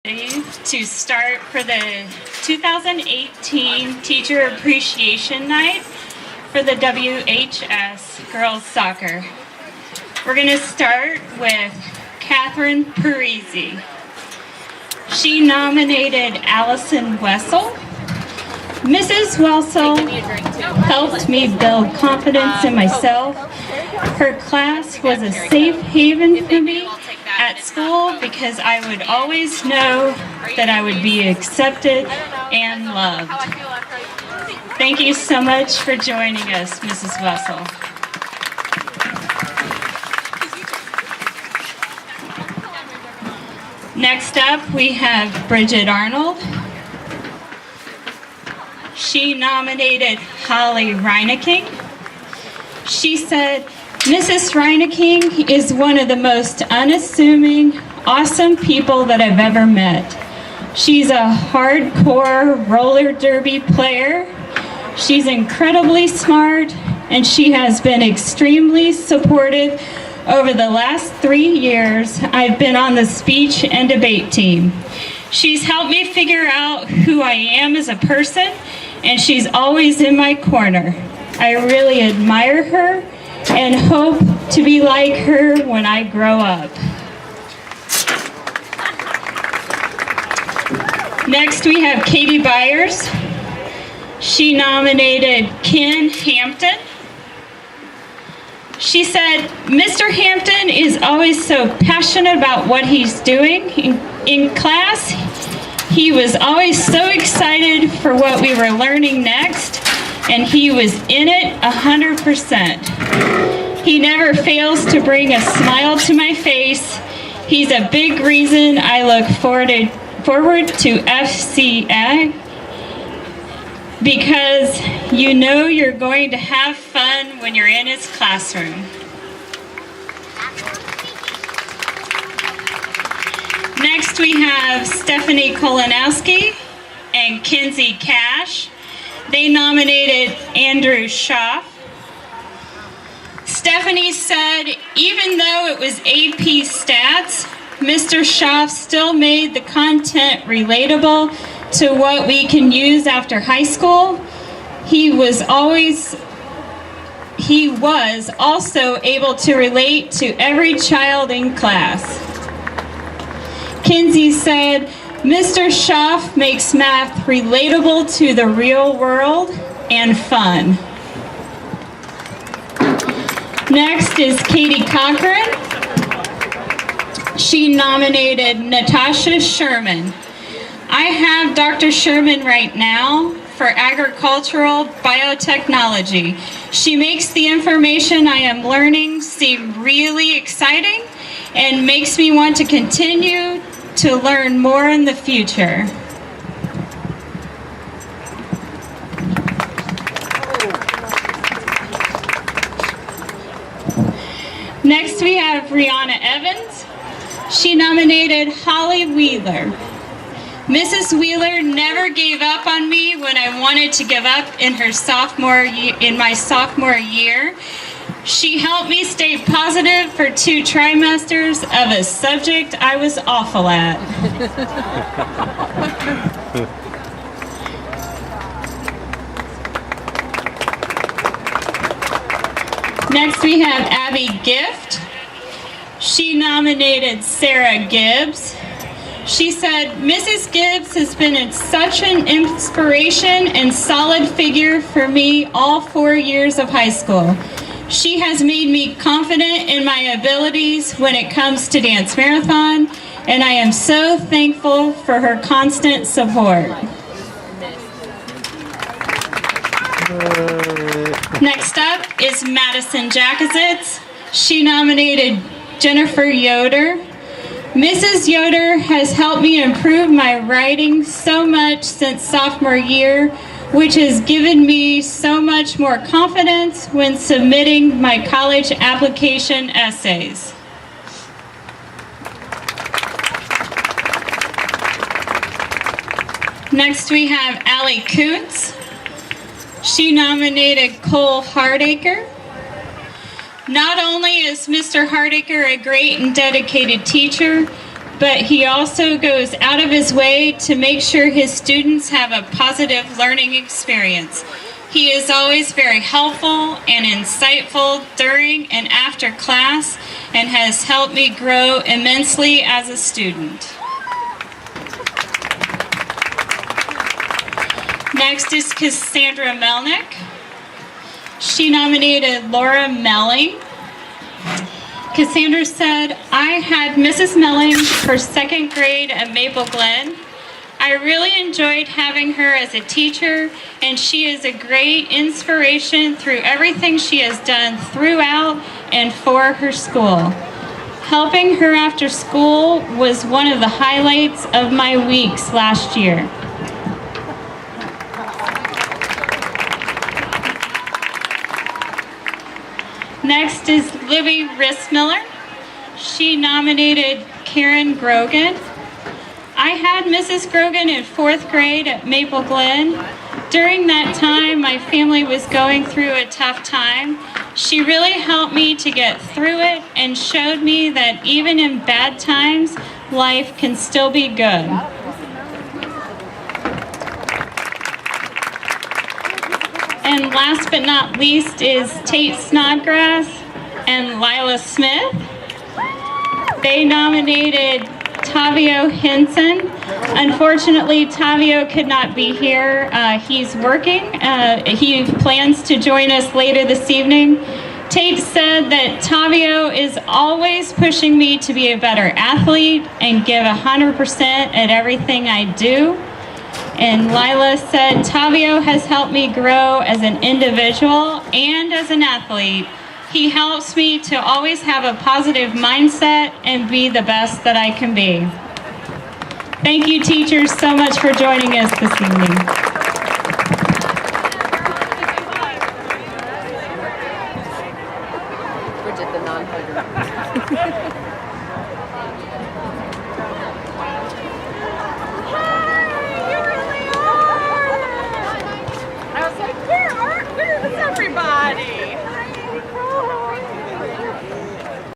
To start for the 2018 Teacher Appreciation Night for the WHS Girls Soccer. We're going to start with Catherine Parisi. She nominated Allison Wessel. Mrs. Wessel helped me build confidence in myself. Her class was a safe haven for me at school because I would always know that I would be accepted and loved. Thank you so much for joining us, Mrs. Wessel. Next up, we have Bridget Arnold. She nominated Holly Reineking. She said, Mrs. Reineking is one of the most unassuming, awesome people that I've ever met. She's a hardcore roller derby player. She's incredibly smart, and she has been extremely supportive over the last 3 years I've been on the speech and debate team. She's helped me figure out who I am as a person, and she's always in my corner. I really admire her and hope to be like her when I grow up. Next, we have Katie Byers. She nominated Ken Hampton. She said, Mr. Hampton is always so passionate about what he's doing. In class, he was always so excited for what we were learning next, and he was in it 100%. He never fails to bring a smile to my face. He's a big reason I look forward to FCA, because you know you're going to have fun when you're in his classroom. Next, we have Stephanie Kolonowski and Kinsey Cash. They nominated Andrew Schaff. Stephanie said, even though it was AP Stats, Mr. Schaff still made the content relatable to what we can use after high school. He was also able to relate to every child in class. Kinsey said, Mr. Schaff makes math relatable to the real world and fun. Next is Katie Cochran. She nominated Natasha Sherman. I have Dr. Sherman right now for agricultural biotechnology. She makes the information I am learning seem really exciting and makes me want to continue to learn more in the future. Next, we have Rihanna Evans. She nominated Holly Wheeler. Mrs. Wheeler never gave up on me when I wanted to give up in my sophomore year. She helped me stay positive for 2 trimesters of a subject I was awful at. Next, we have Abby Gift. She nominated Sarah Gibbs. She said, Mrs. Gibbs has been such an inspiration and solid figure for me all 4 years of high school. She has made me confident in my abilities when it comes to dance marathon, and I am so thankful for her constant support. Next up is Madison Jackasitz. She nominated Jennifer Yoder. Mrs. Yoder has helped me improve my writing so much since sophomore year, which has given me so much more confidence when submitting my college application essays. Next, we have Allie Koontz. She nominated Cole Hardacre. Not only is Mr. Hardacre a great and dedicated teacher, but he also goes out of his way to make sure his students have a positive learning experience. He is always very helpful and insightful during and after class and has helped me grow immensely as a student. Next is Cassandra Melnick. She nominated Laura Melling. Cassandra said, I had Mrs. Melling for second grade at Maple Glen. I really enjoyed having her as a teacher, and she is a great inspiration through everything she has done throughout and for her school. Helping her after school was one of the highlights of my weeks last year. Next is Libby Rissmiller. She nominated Karen Grogan. I had Mrs. Grogan in 4th grade at Maple Glen. During that time, my family was going through a tough time. She really helped me to get through it and showed me that even in bad times, life can still be good. And last but not least is Tate Snodgrass and Lila Smith. They nominated Tavio Henson. Unfortunately, Tavio could not be here. He's working. He plans to join us later this evening. Tate said that Tavio is always pushing me to be a better athlete and give 100% at everything I do. And Lila said, Tavio has helped me grow as an individual and as an athlete. He helps me to always have a positive mindset and be the best that I can be. Thank you, teachers, so much for joining us this evening.